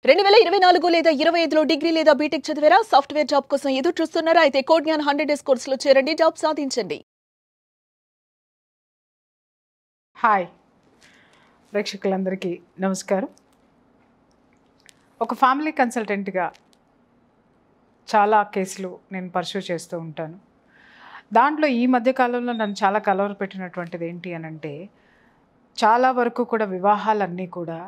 2024 లేదా 25లో డిగ్రీ లేదా బీటెక్ చదివారా? సాఫ్ట్వేర్ జాబ్ కోసం ఎదురు చూస్తున్నారా? అయితే కోడ్ జ్ఞాన్ 100 డేస్ కోర్సులో చేరండి, జాబ్ సాధించండి. హాయ్ ప్రేక్షకులందరికీ నమస్కారం. ఒక ఫ్యామిలీ కన్సల్టెంట్గా చాలా కేసులు నేను పర్సూ చేస్తూ ఉంటాను. దాంట్లో ఈ మధ్యకాలంలో నన్ను చాలా కలవరపెట్టినటువంటిది ఏంటి అని అంటే, చాలా వరకు కూడా వివాహాలన్నీ కూడా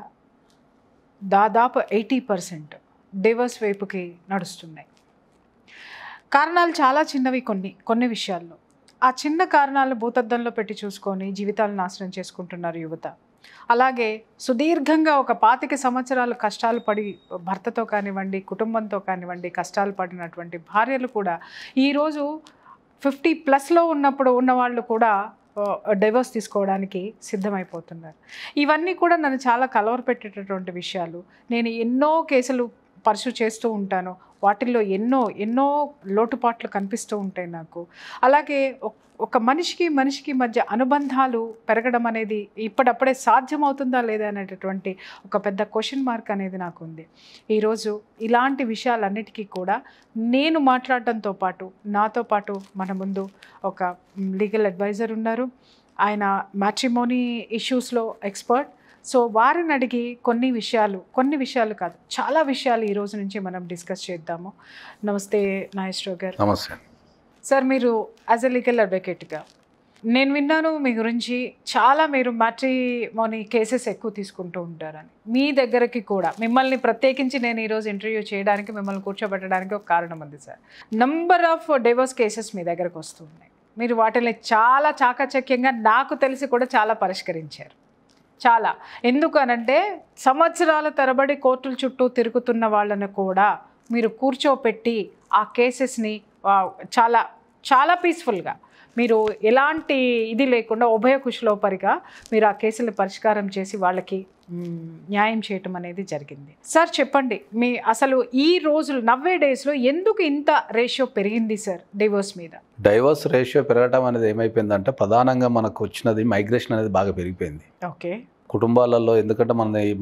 దాదాపు 80% డివోర్స్ వైపుకి నడుస్తున్నాయి. కారణాలు చాలా చిన్నవి, కొన్ని విషయాల్లో. ఆ చిన్న కారణాలు భూతద్దంలో పెట్టి చూసుకొని జీవితాలు నాశనం చేసుకుంటున్నారు యువత. అలాగే సుదీర్ఘంగా ఒక 25 సంవత్సరాలు కష్టాలు పడి భర్తతో కానివ్వండి, కుటుంబంతో కానివ్వండి కష్టాలు పడినటువంటి భార్యలు కూడా ఈరోజు 50+ ఉన్నవాళ్ళు కూడా డైవర్స్ తీసుకోవడానికి సిద్ధమైపోతున్నారు. ఇవన్నీ కూడా నన్ను చాలా కలవరపెట్టేటటువంటి విషయాలు. నేను ఎన్నో కేసులు పర్సూ చేస్తూ ఉంటాను. వాటిల్లో ఎన్నో లోటుపాట్లు కనిపిస్తూ ఉంటాయి నాకు. అలాగే ఒక మనిషికి మధ్య అనుబంధాలు పెరగడం అనేది ఇప్పుడప్పుడే సాధ్యమవుతుందా లేదా అనేటటువంటి ఒక పెద్ద క్వశ్చన్ మార్క్ అనేది నాకు ఉంది. ఈరోజు ఇలాంటి విషయాలన్నిటికీ కూడా నేను మాట్లాడడంతో పాటు నాతో పాటు మన ముందు ఒక లీగల్ అడ్వైజర్ ఉన్నారు. ఆయన మ్యాట్రిమోనీ ఇష్యూస్లో ఎక్స్పర్ట్. సో వారిని అడిగి కొన్ని విషయాలు కాదు, చాలా విషయాలు ఈ రోజు నుంచి మనం డిస్కస్ చేద్దాము. నమస్తే నాగేశ్వరరావు గారు. నమస్తే సార్. మీరు యాజ్ ఎ లీగల్ అడ్వకేట్గా నేను విన్నాను మీ గురించి చాలా, మీరు మ్యాట్రిమోనీ కేసెస్ ఎక్కువ తీసుకుంటూ ఉంటారని. మీ దగ్గరికి కూడా మిమ్మల్ని ప్రత్యేకించి నేను ఈరోజు ఇంటర్వ్యూ చేయడానికి, మిమ్మల్ని కూర్చోబెట్టడానికి ఒక కారణం ఉంది sir. Number of divorce cases మీ దగ్గరకు వస్తున్నాయి. మీరు వాటిని చాలా చాకచక్యంగా నాకు తెలిసి కూడా చాలా పరిష్కరించారు. చాలా. ఎందుకు అనంటే సంవత్సరాల తరబడి కోర్టుల చుట్టూ తిరుగుతున్న వాళ్ళను కూడా మీరు కూర్చోపెట్టి ఆ కేసెస్ని చాలా చాలా పీస్ఫుల్గా, మీరు ఎలాంటి ఇది లేకుండా ఉభయ కుశలోపరిగా మీరు ఆ కేసులు పరిష్కారం చేసి వాళ్ళకి న్యాయం చేయటం అనేది జరిగింది. సార్ చెప్పండి, మీ అసలు ఈ రోజులు నవ్వే డేస్లో ఎందుకు ఇంత రేషియో పెరిగింది సార్ డివోర్స్ మీద? డైవర్స్ రేషియో పెరగడం అనేది ఏమైపోయిందంటే, ప్రధానంగా మనకు వచ్చినది మైగ్రేషన్ అనేది బాగా పెరిగిపోయింది ఓకే కుటుంబాలలో. ఎందుకంటే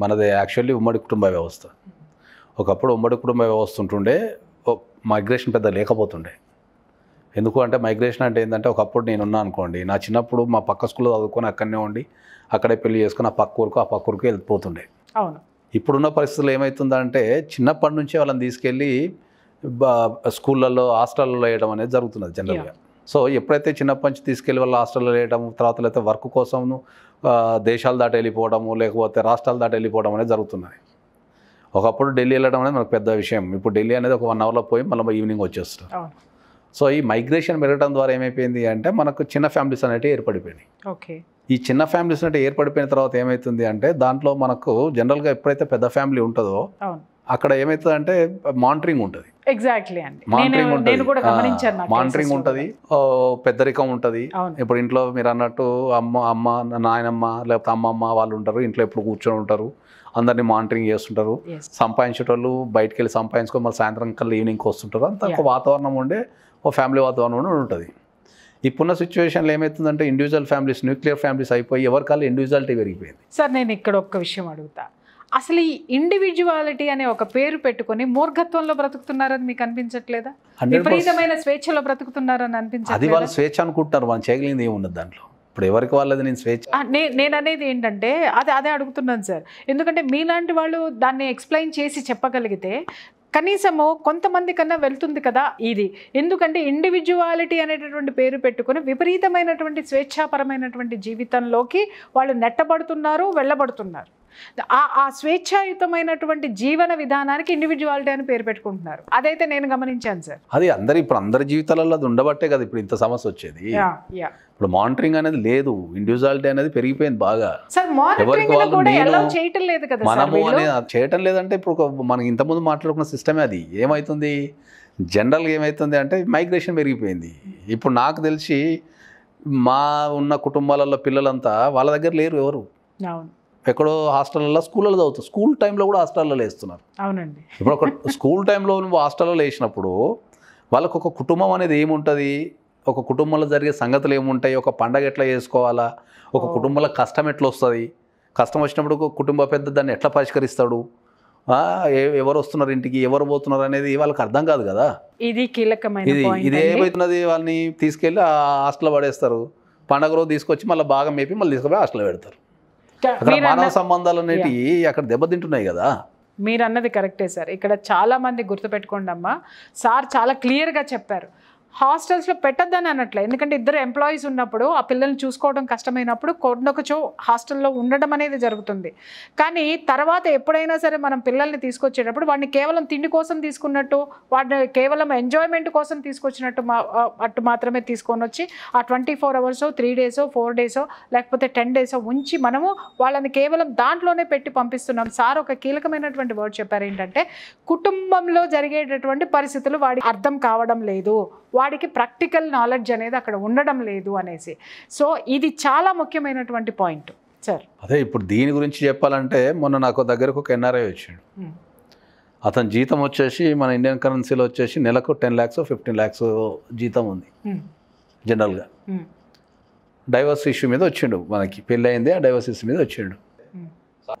మనది యాక్చువల్లీ ఉమ్మడి కుటుంబ వ్యవస్థ. ఒకప్పుడు ఉమ్మడి కుటుంబ వ్యవస్థ ఉంటుండే, మైగ్రేషన్ పెద్ద లేకపోతుండే. ఎందుకు అంటే మైగ్రేషన్ అంటే ఏంటంటే, ఒకప్పుడు నేనున్నా అనుకోండి, నా చిన్నప్పుడు మా పక్క స్కూల్లో చదువుకొని అక్కడనే ఉండి అక్కడే పెళ్లి చేసుకుని ఆ పక్క ఊరికి వెళ్ళిపోతుండే. అవును. ఇప్పుడున్న పరిస్థితులు ఏమవుతుందంటే, చిన్నప్పటి నుంచే వాళ్ళని తీసుకెళ్ళి స్కూళ్ళల్లో హాస్టల్లో వేయడం అనేది జరుగుతున్నది జనరల్గా. సో ఎప్పుడైతే చిన్నప్పటి నుంచి తీసుకెళ్ళి వాళ్ళ హాస్టల్లో వేయడం, తర్వాత అయితే వర్క్ కోసం దేశాలు దాటి వెళ్ళిపోవడము, లేకపోతే రాష్ట్రాలు దాటి వెళ్ళిపోవడం అనేది జరుగుతున్నది. ఒకప్పుడు ఢిల్లీ వెళ్ళడం అనేది మనకు పెద్ద విషయం. ఇప్పుడు ఢిల్లీ అనేది ఒక 1 అవర్లో పోయి మళ్ళీ ఈవినింగ్ వచ్చేస్తారు. సో ఈ మైగ్రేషన్ పెరగడం ద్వారా ఏమైపోయింది అంటే, మనకు చిన్న ఫ్యామిలీస్ అనేవి ఏర్పడిపోయినాయి. ఓకే. ఈ చిన్న ఫ్యామిలీస్ అంటే ఏర్పడిపోయిన తర్వాత ఏమవుతుంది అంటే, దాంట్లో మనకు జనరల్గా ఎప్పుడైతే పెద్ద ఫ్యామిలీ ఉంటుందో అక్కడ ఏమవుతుంది అంటే మానిటరింగ్ ఉంటుంది. ఎగ్జాక్ట్లీ అండి. మానిటరింగ్ ఉంటుంది, పెద్దరికం ఉంటుంది. ఇప్పుడు ఇంట్లో మీరు అన్నట్టు అమ్మ నాయనమ్మ లేకపోతే అమ్మమ్మ వాళ్ళు ఉంటారు, ఇంట్లో ఎప్పుడు కూర్చొని ఉంటారు, అందరినీ మానిటరింగ్ చేస్తుంటారు. సంపాదించేటోళ్ళు బయటకు వెళ్ళి సంపాదించుకొని మళ్ళీ సాయంత్రం కల్లా ఈవినింగ్కి వస్తుంటారు. అంత ఒక వాతావరణం ఉండే ఒక ఫ్యామిలీ వాతావరణం ఉంటుంది. ఇప్పుడున్న సిచ్యువేషన్లో ఏమవుతుందంటే, ఇండివిజువల్ ఫ్యామిలీస్, న్యూక్లియర్ ఫ్యామిలీస్ అయిపోయి ఎవరికాళ్ళు ఇండివిజువాలిటీ పెరిగిపోయింది. సార్ నేను ఇక్కడ ఒక్క విషయం అడుగుతా. అసలు ఈ ఇండివిజువాలిటీ అనే ఒక పేరు పెట్టుకొని మూర్ఖత్వంలో బ్రతుకుతున్నారని మీకు అనిపించట్లేదా? విపరీతమైన స్వేచ్ఛలో బ్రతుకుతున్నారని అనిపించట్లేదా? అది వాళ్ళు స్వేచ్ఛ అనుకుంటున్నారు, మనం చేయగలిగింది ఏమున్నది దాంట్లో. ఇప్పుడు ఎవరికి వాళ్ళది నేను స్వేచ్ఛ. నేను అనేది ఏంటంటే అదే అడుగుతున్నాను సార్. ఎందుకంటే మీలాంటి వాళ్ళు దాన్ని ఎక్స్ప్లెయిన్ చేసి చెప్పగలిగితే కనీసము కొంతమంది కన్నా వెళ్తుంది కదా ఇది. ఎందుకంటే ఇండివిజువాలిటీ అనేటటువంటి పేరు పెట్టుకొని విపరీతమైనటువంటి స్వేచ్ఛాపరమైనటువంటి జీవితంలోకి వాళ్ళు నెట్టబడుతున్నారు, వెళ్ళబడుతున్నారు. ఆ స్వేచ్ఛాయుతమైనటువంటి జీవన విధానానికి ఇండివిజువాలిటీ అని పేరు పెట్టుకుంటున్నారు. అదైతే నేను గమనించాను సార్. అది అందరి జీవితాలలో అది ఉండబట్టే కదా ఇప్పుడు ఇంత సమస్య వచ్చేది. ఇప్పుడు మానిటరింగ్ అనేది లేదు, ఇండివిజువాలిటీ అనేది పెరిగిపోయింది బాగా. మనము అనేది చేయటం లేదంటే, ఇప్పుడు మనకి ఇంతకుముందు మాట్లాడుకున్న సిస్టమే అది. ఏమవుతుంది జనరల్గా ఏమవుతుంది అంటే, మైగ్రేషన్ పెరిగిపోయింది. ఇప్పుడు నాకు తెలిసి మా ఉన్న కుటుంబాలలో పిల్లలంతా వాళ్ళ దగ్గర లేరు ఎవరు. ఎక్కడో హాస్టల్లో, స్కూళ్ళలో చదువుతారు. స్కూల్ టైంలో కూడా హాస్టల్లో వేస్తున్నారు. అవునండి. ఇప్పుడు ఒక స్కూల్ టైంలో నువ్వు హాస్టల్లో వేసినప్పుడు వాళ్ళకు ఒక కుటుంబం అనేది ఏముంటుంది, ఒక కుటుంబంలో జరిగే సంగతులు ఏముంటాయి, ఒక పండగ ఎట్లా చేసుకోవాలా, ఒక కుటుంబంలో కష్టం ఎట్లా వస్తుంది, కష్టం వచ్చినప్పుడు కుటుంబ పెద్ద దాన్ని ఎట్లా పరిష్కరిస్తాడు, ఎవరు వస్తున్నారు ఇంటికి, ఎవరు పోతున్నారు అనేది వాళ్ళకి అర్థం కాదు కదా. ఇది కీలకమైన ఇది ఏమవుతున్నది, వాళ్ళని తీసుకెళ్ళి ఆ హాస్టల్లో పడేస్తారు. పండగ రోజు తీసుకొచ్చి మళ్ళీ బాగా మేపి మళ్ళీ తీసుకుపోయి హాస్టల్లో పెడతారు. అక్కడ మానవ సంబంధాలు అనేటివి అక్కడ దెబ్బతింటున్నాయి కదా. మీరు అన్నది కరెక్టే సార్. ఇక్కడ చాలా మంది గుర్తుపెట్టుకోండి అమ్మా, సార్ చాలా క్లియర్గా చెప్పారు, హాస్టల్స్లో పెట్టద్దని అనట్లే. ఎందుకంటే ఇద్దరు ఎంప్లాయీస్ ఉన్నప్పుడు ఆ పిల్లల్ని చూసుకోవడం కష్టమైనప్పుడు కొన్నొకచో హాస్టల్లో ఉండడం అనేది జరుగుతుంది. కానీ తర్వాత ఎప్పుడైనా సరే మనం పిల్లల్ని తీసుకొచ్చేటప్పుడు వాడిని కేవలం తిండి కోసం తీసుకున్నట్టు, వాడిని కేవలం ఎంజాయ్మెంట్ కోసం తీసుకొచ్చినట్టు అటు మాత్రమే తీసుకొని వచ్చి ఆ 24 hours 3 days 4 days లేకపోతే 10 days ఉంచి మనము వాళ్ళని కేవలం దాంట్లోనే పెట్టి పంపిస్తున్నాం. సార్ ఒక కీలకమైనటువంటి వర్డ్ చెప్పారు, ఏంటంటే కుటుంబంలో జరిగేటటువంటి పరిస్థితులు వాడికి అర్థం కావడం లేదు, వాడికి ప్రాక్టికల్ నాలెడ్జ్ అనేది అక్కడ ఉండడం లేదు అనేసి. సో ఇది చాలా ముఖ్యమైనటువంటి పాయింట్ సార్. అదే ఇప్పుడు దీని గురించి చెప్పాలంటే మొన్న నాకు దగ్గరకు ఒక ఎన్ఆర్ఐ వచ్చాడు. అతని జీతం వచ్చేసి మన ఇండియన్ కరెన్సీలో వచ్చేసి నెలకు 10 lakhs 15 lakhs జీతం ఉంది జనరల్గా. డైవర్స్ ఇష్యూ మీద వచ్చిండు, మనకి పెళ్ళి అయింది, ఆ డైవర్స్ ఇష్యూ మీద వచ్చిండు.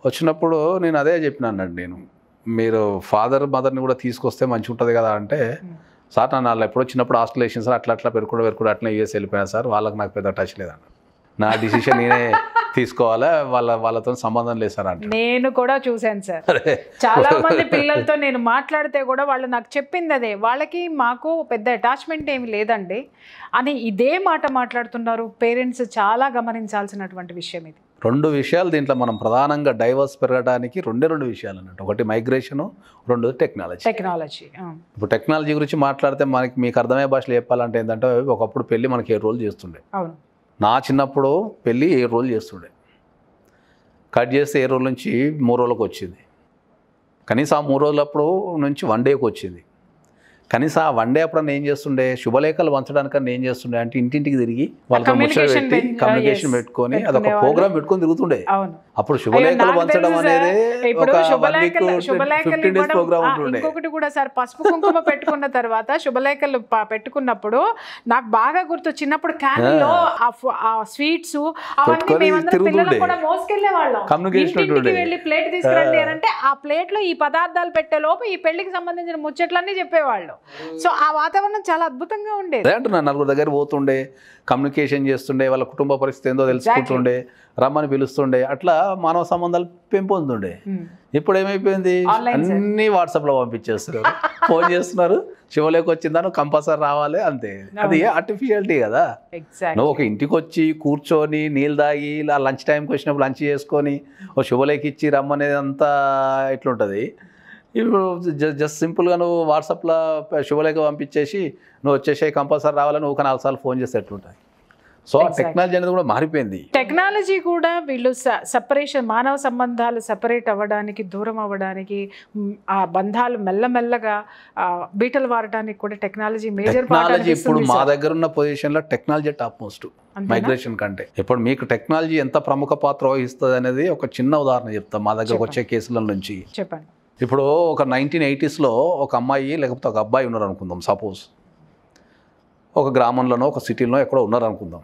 వచ్చినప్పుడు నేను అదే చెప్పినాను, నేను మీరు ఫాదర్ మదర్ని కూడా తీసుకొస్తే మంచిగా ఉంటుంది కదా అంటే, సార్ నన్ను వాళ్ళు ఎప్పుడో చిన్నప్పుడు హాస్టల్ వేసింది సార్, అట్లా పెరుకుడు అట్లా యూఎస్ వెళ్ళిపోయాను సార్, వాళ్ళకి నాకు పెద్ద టచ్ లేదన్న, నా డిసిషన్ నేనే తీసుకోవాలా, వాళ్ళతో సంబంధం లేదు సార్ అంటే. నేను కూడా చూశాను సార్, చాలా మంది పిల్లలతో నేను మాట్లాడితే కూడా వాళ్ళు నాకు చెప్పింది అదే, వాళ్ళకి మాకు పెద్ద అటాచ్మెంట్ ఏమి లేదండి అని ఇదే మాట మాట్లాడుతున్నారు. పేరెంట్స్ చాలా గమనించాల్సినటువంటి విషయం ఇది. 2 విషయాలు దీంట్లో మనం ప్రధానంగా డైవర్స్ పెరగడానికి 2 విషయాలు అన్నట్టు. ఒకటి మైగ్రేషను, 2 టెక్నాలజీ. ఇప్పుడు టెక్నాలజీ గురించి మాట్లాడితే మీకు అర్థమయ్యే భాషలో చెప్పాలంటే ఏంటంటే, ఒకప్పుడు పెళ్ళి మనకి 7 రోజులు చేస్తుండే. అవును, నా చిన్నప్పుడు పెళ్ళి 7 రోజులు చేస్తుండే. కట్ చేస్తే 7 రోజుల నుంచి 3 రోజులకు వచ్చింది. కనీసం ఆ 3 రోజులప్పుడు నుంచి 1 dayకి వచ్చింది. కనీసం ఆ 1 day అప్పుడు ఏం చేస్తుండే, శుభలేఖలు పంచడానికన్నా ఏం చేస్తుండే అంటే ఇంటింటికి తిరిగి వాళ్ళతో ముచ్చట పెట్టి కమ్యూనికేషన్ పెట్టుకొని అదొక ప్రోగ్రామ్ పెట్టుకొని తిరుగుతుండే. అప్పుడు శుభలేఖలు పంచడం అనేది ఒక 15 days ప్రోగ్రామ్ ఉంటుండే. ఇంకొకటి కూడా సార్, పసుపు కుంకుమ పెట్టుకున్న తర్వాత శుభలేఖలు పెట్టుకున్నప్పుడు నాకు బాగా గుర్తు, చిన్నప్పుడు క్యాన్లో ఆ స్వీట్స్ అవన్నీ మేమందరం పిల్లలు కూడా మోసుకెళ్లే వాళ్ళం. ఇంటికి వెళ్ళి ప్లేట్ తీసుకురండి అని అంటే ఆ ప్లేట్ లో ఈ పదార్థాలు పెట్టే లోపు ఈ పెళ్లికి సంబంధించిన ముచ్చట్లన్నీ చెప్పేవాళ్ళు. సో ఆ వాతావరణం చాలా అద్భుతంగా ఉండేది. అంటున్నా, నలుగురు దగ్గర పోతుండే, కమ్యూనికేషన్ చేస్తుండే, వాళ్ళ కుటుంబ పరిస్థితి ఏందో తెలుసుకుంటుండే, రమ్మని పిలుస్తుండే, అట్లా మానవ సంబంధాలు పెంపొందుతుండే. ఇప్పుడు ఏమైపోయింది, అన్ని వాట్సాప్లో పంపించేస్తున్నారు, ఫోన్ చేస్తున్నారు, శివలేఖ వచ్చిందాను కంపల్సరీ రావాలి అంతే. అది ఆర్టిఫిషియాలిటీ కదా. నువ్వు ఒక ఇంటికి వచ్చి కూర్చొని నీళ్ళు తాగి ఇలా లంచ్ టైంకి వచ్చినప్పుడు లంచ్ చేసుకొని ఓ శుభలేఖ ఇచ్చి రమ్మనేది అంతా ఇట్లుంటుంది. ఇప్పుడు జస్ట్ సింపుల్గా నువ్వు వాట్సాప్లో శుభలేఖ పంపించేసి నువ్వు వచ్చేసి కంపల్సరీ రావాలని ఒక 4 సార్లు ఫోన్ చేస్తే ఎట్లుంటుంది. సో ఆ టెక్నాలజీ అనేది కూడా మారిపోయింది. టెక్నాలజీ కూడా వీళ్ళు సెపరేషన్, మానవ సంబంధాలు సెపరేట్ అవ్వడానికి, దూరం అవ్వడానికి, ఆ బంధాలు మెల్లమెల్లగా బీటలు వారడానికి కూడా టెక్నాలజీ మేజర్ పార్ట్. ఇప్పుడు మా దగ్గర ఉన్న పొజిషన్లో టెక్నాలజీ టాప్ మోస్ట్ మైగ్రేషన్ కంటే. ఇప్పుడు మీకు టెక్నాలజీ ఎంత ప్రముఖ పాత్ర వహిస్తుంది అనేది ఒక చిన్న ఉదాహరణ చెప్తాం మా దగ్గరకు వచ్చే కేసుల నుంచి. చెప్పండి. ఇప్పుడు ఒక 1980sలో ఒక అమ్మాయి లేకపోతే ఒక అబ్బాయి ఉన్నారు అనుకుందాం, సపోజ్ ఒక గ్రామంలోనో ఒక సిటీలోనో ఎక్కడో ఉన్నారు అనుకుందాం.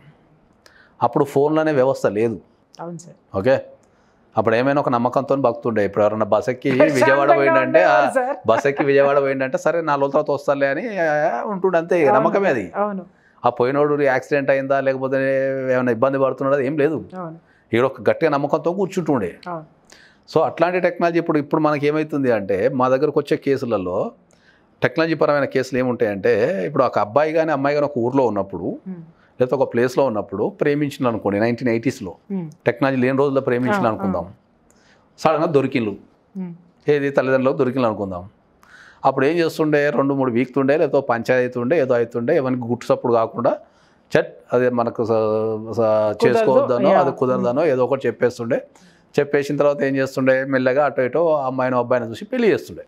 అప్పుడు ఫోన్లు అనే వ్యవస్థ లేదు. అవును సార్. ఓకే, అప్పుడు ఏమైనా ఒక నమ్మకంతో బతుకుతుండే. ఇప్పుడు ఎవరైనా బస్ ఎక్కి విజయవాడ పోయిందంటే సరే 4 రోజుల తర్వాత వస్తాలే అని ఉంటుండే, అంతే, నమ్మకమే అది. ఆ పోయినోడు యాక్సిడెంట్ అయిందా లేకపోతే ఏమైనా ఇబ్బంది పడుతున్నాడా ఏం లేదు, ఇక్కడ ఒక గట్టిగా నమ్మకంతో కూర్చుంటుండే. సో అట్లాంటి టెక్నాలజీ ఇప్పుడు మనకి ఏమవుతుంది అంటే, మా దగ్గరకు వచ్చే కేసులలో టెక్నాలజీ పరమైన కేసులు ఏముంటాయంటే, ఇప్పుడు ఒక అబ్బాయి కానీ అమ్మాయి కానీ ఒక ఊర్లో ఉన్నప్పుడు లేకపోతే ఒక ప్లేస్లో ఉన్నప్పుడు ప్రేమించిన అనుకోండి, 1980sలో టెక్నాలజీ లేని రోజుల్లో ప్రేమించిన అనుకుందాం, సడన్గా దొరికిండ్లు, ఏది తల్లిదండ్రులకు దొరికిండ్లు అనుకుందాం. అప్పుడు ఏం చేస్తుండే, 2-3 వీక్తుండే, లేకపోతే పంచాయతీ ఉండే, ఏదో అవుతుండే, ఎవరికి గుట్టు సప్పుడు కాకుండా అదే మనకు చేసుకోవద్దనో అది కుదరదనో ఏదో ఒకటి చెప్పేసిన తర్వాత ఏం చేస్తుండే, మెల్లగా అటు ఇటో అమ్మాయిని అబ్బాయిని చూసి పెళ్లి చేస్తుండే.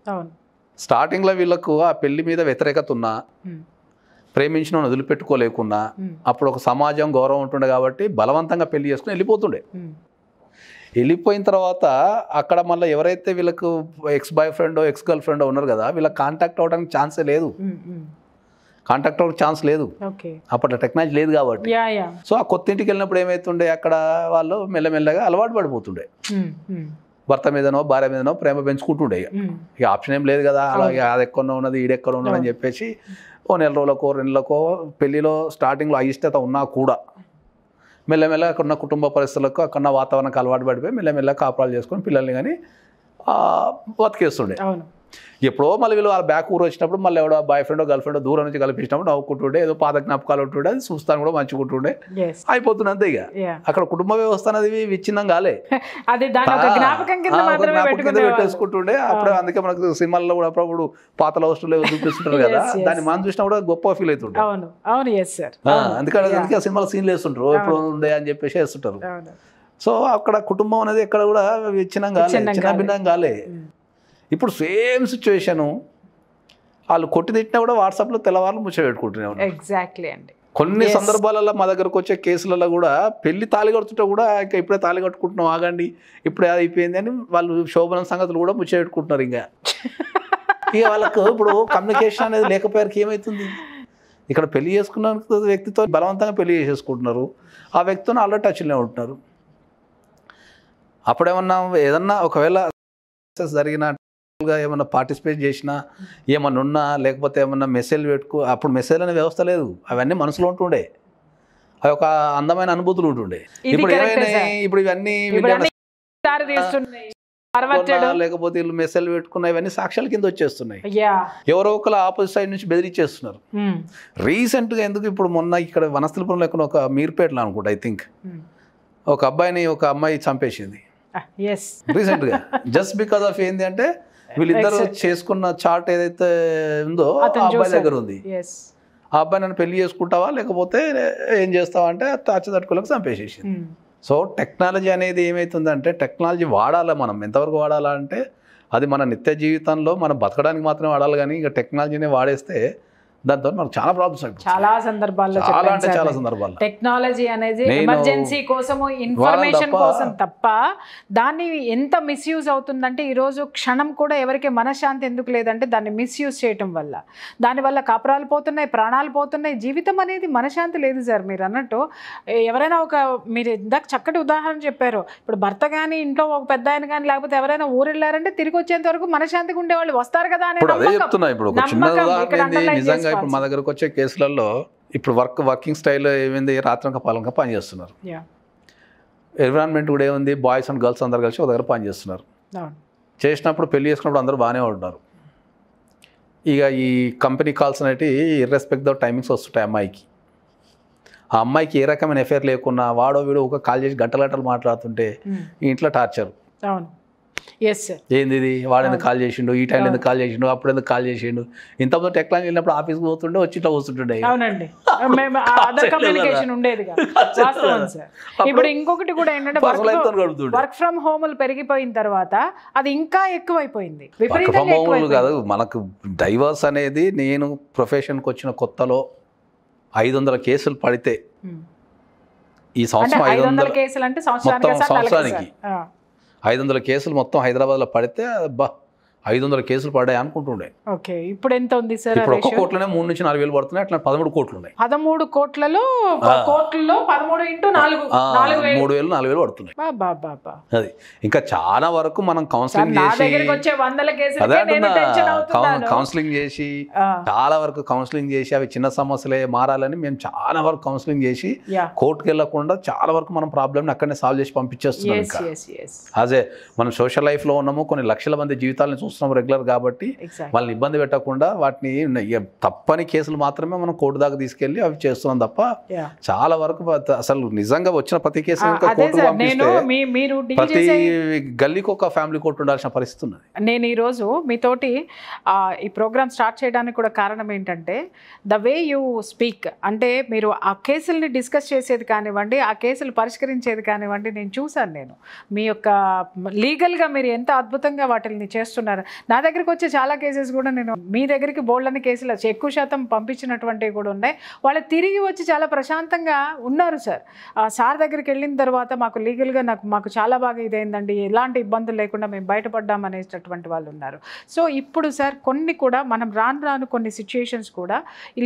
స్టార్టింగ్లో వీళ్ళకు ఆ పెళ్లి మీద వ్యతిరేకత ఉన్నా, ప్రేమించిన వదిలిపెట్టుకోలేకున్నా, అప్పుడు ఒక సమాజం గౌరవం ఉంటుండే కాబట్టి బలవంతంగా పెళ్లి చేసుకుని వెళ్ళిపోయిన తర్వాత అక్కడ మళ్ళీ ఎవరైతే వీళ్ళకు ఎక్స్ బాయ్ ఫ్రెండో ఎక్స్ గర్ల్ ఫ్రెండో ఉన్నారు కదా, వీళ్ళకి కాంటాక్ట్ అవ్వడానికి ఛాన్సే లేదు, కాంటాక్ట్ అవ్వడానికి ఛాన్స్ లేదు. అప్పట్లో టెక్నాలజీ లేదు కాబట్టి. సో ఆ కొత్త ఇంటికి వెళ్ళినప్పుడు ఏమవుతుండే, అక్కడ వాళ్ళు మెల్లమెల్లగా అలవాటు పడిపోతుండే. భర్త మీదనో భార్య మీదనో ప్రేమ పెంచుకుంటుండే ఇక ఆప్షన్ ఏం లేదు కదా, అలాగే అది ఎక్కడో ఉన్నది ఈడెక్కడ ఉన్నది అని చెప్పేసి ఓ నెల రోజులకో 2 నెలలకో పెళ్లిలో స్టార్టింగ్లో అయిష్టత ఉన్నా కూడా మెల్లమెల్ల అక్కడున్న కుటుంబ పరిస్థితులకు అక్కడున్న వాతావరణానికి అలవాటు పడిపోయి మెల్లమెల్ల కాపురాలు చేసుకొని పిల్లల్ని కానీ బతికేస్తుండే. ఎప్పుడో మళ్ళీ వీళ్ళు వాళ్ళ బ్యాక్ ఊరు వచ్చినప్పుడు మళ్ళీ ఎవడో బాయ్ ఫ్రెండో గర్ల్ ఫ్రెండో దూరం నుంచి కల్పించినప్పుడు నవ్వుకుంటుండే, ఏదో పాత జ్ఞాపకాలు ఉంటుండే, అది చూస్తాను కూడా మంచిగా ఉంటుండే, అయిపోతుంది అంతే. ఇక అక్కడ కుటుంబ వ్యవస్థ అనేది విచ్ఛిన్నం కాలే, పెట్టేసుకుంటుండే. అప్పుడే అందుకే మనకు సినిమాల్లో కూడా అప్పుడప్పుడు పాత లవ్ స్టోరీలు చూపిస్తుంటారు కదా, దాన్ని మనం చూసినా కూడా గొప్ప ఫీల్ అవుతుంటారు. అందుకే సినిమాలో సీన్లు వేస్తుంటారు, ఎప్పుడు ఉండే అని చెప్పేసి వేస్తుంటారు. సో అక్కడ కుటుంబం అనేది ఎక్కడ కూడా విచ్ఛిన్నం కాలే, చిన్న భిన్నం కాలే. ఇప్పుడు సేమ్ సిచ్యువేషను వాళ్ళు కొట్టి తిట్టినా కూడా వాట్సాప్లో తెల్లవారులు ముచ్చబెట్టుకుంటూనే ఉన్నారు. ఎగ్జాక్ట్లీ అండి. కొన్ని సందర్భాలలో మా దగ్గరకు వచ్చే కేసులలో కూడా పెళ్లి తాళి కడుతుంటే కూడా ఇంకా ఇప్పుడే తాళి కట్టుకుంటున్నాం ఆగండి ఇప్పుడే అయిపోయింది అని వాళ్ళు శోభనం సంగతులు కూడా ముచ్చబెట్టుకుంటున్నారు. ఇంకా ఇక వాళ్ళకు ఇప్పుడు కమ్యూనికేషన్ అనేది లేకపోయారికి ఏమవుతుంది, ఇక్కడ పెళ్లి చేసుకున్న వ్యక్తితో బలవంతంగా పెళ్లి చేసేసుకుంటున్నారు, ఆ వ్యక్తితో ఆల్రెడీ టచ్లోనే ఉంటున్నారు. అప్పుడేమన్నా ఏదన్నా ఒకవేళ జరిగిన ఏమన్నా పార్టిసిపేట్ చేసినా ఏమన్నా ఉన్నా లేకపోతే ఏమన్నా మెసేజ్ అప్పుడు మెసేజ్ అనే వ్యవస్థ లేదు, అవన్నీ మనసులో ఉంటుండే, అవి ఒక అందమైన అనుభూతులు ఉంటుండే. ఇప్పుడు ఇప్పుడు ఇవన్నీ లేకపోతే వీళ్ళు మెసేజ్ పెట్టుకున్న ఇవన్నీ సాక్ష్యాల కింద వచ్చేస్తున్నాయి, ఎవరో ఒకరు ఆపోజిట్ సైడ్ నుంచి బెదిరించేస్తున్నారు. రీసెంట్గా ఎందుకు ఇప్పుడు మొన్న ఇక్కడ వనస్థలిపురంలో ఎక్కడ ఒక మీర్పేటలో అనుకుంటా ఐ థింక్ ఒక అబ్బాయిని ఒక అమ్మాయి చంపేసింది రీసెంట్గా, జస్ట్ బికాస్ ఆఫ్ ఏంది అంటే వీళ్ళిద్దరు చేసుకున్న చార్ట్ ఏదైతే ఉందో ఆ అబ్బాయి దగ్గర ఉంది. ఆ అబ్బాయి నన్ను పెళ్లి చేసుకుంటావా లేకపోతే ఏం చేస్తావా అంటే తట్టుకోలేక చంపేసేసింది. సో టెక్నాలజీ అనేది ఏమవుతుందంటే టెక్నాలజీ వాడాలా, మనం ఎంతవరకు వాడాలా అంటే అది మన నిత్య జీవితంలో మనం బతకడానికి మాత్రమే వాడాలి. కానీ ఇక టెక్నాలజీని వాడేస్తే దాంతో మనకు చాలా ప్రాబ్లమ్స్ అయిపోతాయి. చాలా సందర్భాల్లో చాలా సందర్భాల్లో టెక్నాలజీ అనేది ఎమర్జెన్సీ కోసము ఇన్ఫర్మేషన్ కోసం తప్ప దాన్ని ఎంత మిస్యూజ్ అవుతుందంటే ఈరోజు క్షణం కూడా ఎవరికి మనశ్శాంతి ఎందుకు లేదంటే దాన్ని మిస్యూజ్ చేయటం వల్ల, దానివల్ల కాపురాలు పోతున్నాయి, ప్రాణాలు పోతున్నాయి, జీవితం అనేది మనశ్శాంతి లేదు సార్. మీరు అన్నట్టు ఎవరైనా మీరు ఇందాక చక్కటి ఉదాహరణ చెప్పారు, ఇప్పుడు భర్త కానీ ఇంట్లో ఒక పెద్ద ఆయన కానీ లేకపోతే ఎవరైనా ఊరు వెళ్ళారంటే తిరిగి వచ్చేంత వరకు మనశ్శాంతిగా ఉండేవాళ్ళు వస్తారు కదా అని నిజంగా. ఇప్పుడు మా దగ్గరకు వచ్చే కేసులలో ఇప్పుడు వర్కింగ్ స్టైల్ ఏమైంది, రాత్రంక పాలంగా పనిచేస్తున్నారు. ఎన్విరాన్మెంట్ కూడా ఏముంది, బాయ్స్ అండ్ గర్ల్స్ అందరు కలిసి ఒక దగ్గర పనిచేస్తున్నారు. చేసినప్పుడు పెళ్లి చేసుకున్నప్పుడు అందరూ బాగానే ఉంటున్నారు. ఇక ఈ కంపెనీ కాల్స్ అనేవి ఇర్రెస్పెక్ట్ ఆఫ్ టైమింగ్స్ వస్తుంటాయి అమ్మాయికి. ఆ అమ్మాయికి ఏ రకమైన ఎఫైర్ లేకున్నా వాడో వీడో ఒక కాల్ చేసి గంటలు మాట్లాడుతుంటే ఇంట్లో టార్చర్. ఏంది ఇది, వాడు ఎందుకు కాల్ చేసిండు, ఈ టైంలో ఎందుకు కాల్ చేసిండు, అప్పుడు ఎందుకు కాల్ చేసిండు. ఇంతకుముందు టెక్నాలజీ వెళ్ళినప్పుడు ఆఫీస్కి పోతుండే వచ్చి ఇట్లా వస్తుంటుండే. ఇప్పుడు ఇంకొకటి కూడా ఏంటంటే వర్క్ ఫ్రమ్ హోమ్లు పెరిగిపోయిన తర్వాత అది ఇంకా ఎక్కువైపోయింది. కాదు మనకు డైవర్స్ అనేది, నేను ప్రొఫెషన్కి వచ్చిన కొత్తలో 500 కేసులు పడితే ఈ సంవత్సరం 500 కేసులు అంటే సంవత్సరానికి 500 కేసులు మొత్తం హైదరాబాద్లో పడితే 500 కేసులు పడ్డాయి అనుకుంటుండే. ఓకే, ఇప్పుడు ఎంత ఉంది సార్? ఇప్పుడు ఒక్క కోట్లనే 3 నుంచి 4 వేలు పడుతున్నాయి. అట్లా 13 కోట్లు ఉన్నాయి. 13 కోట్లలో 13 ఇంటూ 4 3,000 4,000 పడుతున్నాయి. అది ఇంకా చాలా వరకు మనం కౌన్సిలింగ్ చేసి చాలా వరకు కౌన్సిలింగ్ చేసి అవి చిన్న సమస్యలే మారాలని మేము చాలా వరకు కౌన్సిలింగ్ చేసి కోర్టుకు వెళ్లకుండా చాలా వరకు మనం ప్రాబ్లమ్ అక్కడనే సాల్వ్ చేసి పంపించేస్తున్నాం. ఇంకా అదే మనం సోషల్ లైఫ్ లో ఉన్నాము, కొన్ని లక్షల మంది జీవితాలను చూస్తున్నాం రెగ్యులర్ కాబట్టి వాళ్ళని ఇబ్బంది పెట్టకుండా వాటిని తప్పని కేసులు మాత్రమే మనం కోర్టు దాకా తీసుకెళ్లి అవి చేస్తున్నాం తప్ప చాలా వరకు అసలు నిజంగా వచ్చిన ప్రతి కేసు ప్రతి గల్లీకి ఒక ఫ్యామిలీ కోర్టు ఉండాల్సిన పరిస్థితి ఉన్నది. నేను ఈరోజు మీతోటి ఈ ప్రోగ్రామ్ స్టార్ట్ చేయడానికి కూడా కారణం ఏంటంటే ద వే యూ స్పీక్, అంటే మీరు ఆ కేసుల్ని డిస్కస్ చేసేది కానివ్వండి, ఆ కేసులు పరిష్కరించేది కానివ్వండి, నేను చూశాను. నేను మీ యొక్క లీగల్గా మీరు ఎంత అద్భుతంగా వాటిని చేస్తున్నారు ఉన్నారు. నా దగ్గరికి వచ్చే చాలా కేసెస్ కూడా నేను మీ దగ్గరికి బోల్డ్ అనే కేసులు ఎక్కువ శాతం పంపించినటువంటివి కూడా ఉన్నాయి. వాళ్ళు తిరిగి వచ్చి చాలా ప్రశాంతంగా ఉన్నారు సార్. సార్ దగ్గరికి వెళ్ళిన తర్వాత మాకు లీగల్గా మాకు చాలా బాగా ఇదైందండి, ఎలాంటి ఇబ్బందులు లేకుండా మేము బయటపడ్డాం అనేటటువంటి వాళ్ళు ఉన్నారు. సో ఇప్పుడు సార్ కొన్ని కూడా మనం రాను కొన్ని సిచ్యుయేషన్స్ కూడా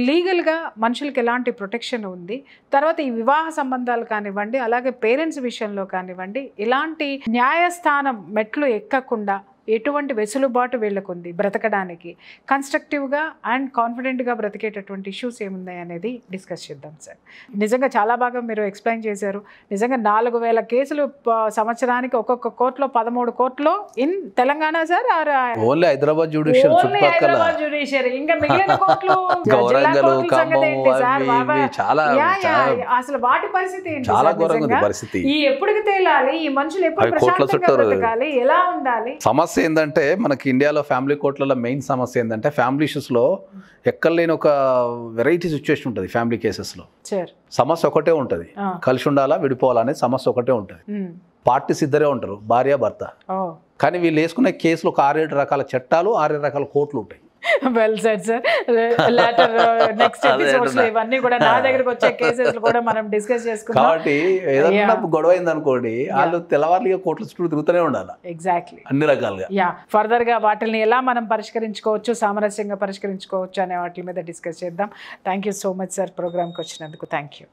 లీగల్గా మనుషులకి ఎలాంటి ప్రొటెక్షన్ ఉంది, తర్వాత ఈ వివాహ సంబంధాలు కానివ్వండి, అలాగే పేరెంట్స్ విషయంలో కానివ్వండి, ఇలాంటి న్యాయస్థానం మెట్లు ఎక్కకుండా ఎటువంటి వెసులుబాటు వీళ్ళకుంది బ్రతకడానికి, కన్స్ట్రక్టివ్గా అండ్ కాన్ఫిడెంట్గా బ్రతికేటటువంటి ఇష్యూస్ ఏమున్నాయి అనేది డిస్కస్ చేద్దాం సార్. నిజంగా చాలా బాగా మీరు ఎక్స్ప్లెయిన్ చేశారు. నిజంగా 4000 కేసులు సంవత్సరానికి ఒక్కొక్క కోర్టులో 13 కోర్టులో in Telangana sir, only Hyderabad judicial చుట్టుపక్కల జ్యుడిషియరీ, ఇంకా మిగిలిన కోర్టులు గౌరంగలు, చాలా అసలు వాటి పరిస్థితి ఏంటి చాలా ఘోరంగా ఉంది పరిస్థితి. ఈ ఎప్పటికి తేలాలి, ఈ మనుషులు ఎప్పుడు ప్రశాంతంగా బ్రతకాలి, ఎలా ఉండాలి? సమస్య ఏంటంటే మనకి ఇండియాలో ఫ్యామిలీ కోర్టులలో మెయిన్ సమస్య ఏంటంటే ఫ్యామిలీ ఇష్యూస్లో ఎక్కడ లేని ఒక వెరైటీ సిచ్యువేషన్ ఉంటుంది. ఫ్యామిలీ కేసెస్లో సమస్య ఒకటే ఉంటుంది, కలిసి ఉండాలా విడిపోవాలా అనేది సమస్య ఒకటే ఉంటుంది. పార్టీస్ ఇద్దరే ఉంటారు, భార్య భర్త. కానీ వీళ్ళు వేసుకునే కేసులు ఒక 6-7 రకాల చట్టాలు, 6-7 రకాల కోర్టులు ఉంటాయి. Well said sir. Later next episodes లో ఇవన్నీ కూడా నా దగ్గరకు వచ్చే కేసెస్ కూడా మనం డిస్కస్ చేసుకుందాం. కాబట్టి ఏదైనా గొడవ అయింది అనుకోండి, వాళ్ళు తెల్లవారులుగా కోర్టుల చుట్టూ తిరుగుతూనే ఉండాలి. ఎగ్జాక్ట్లీ, అన్ని రకాలుగా. ఫర్దర్ గా వాటిని ఎలా మనం పరిష్కరించుకోవచ్చు, సామరస్యంగా పరిష్కరించుకోవచ్చు అనే వాటి మీద డిస్కస్ చేద్దాం. Thank you so much sir, ప్రోగ్రామ్కి వచ్చినందుకు. Thank you.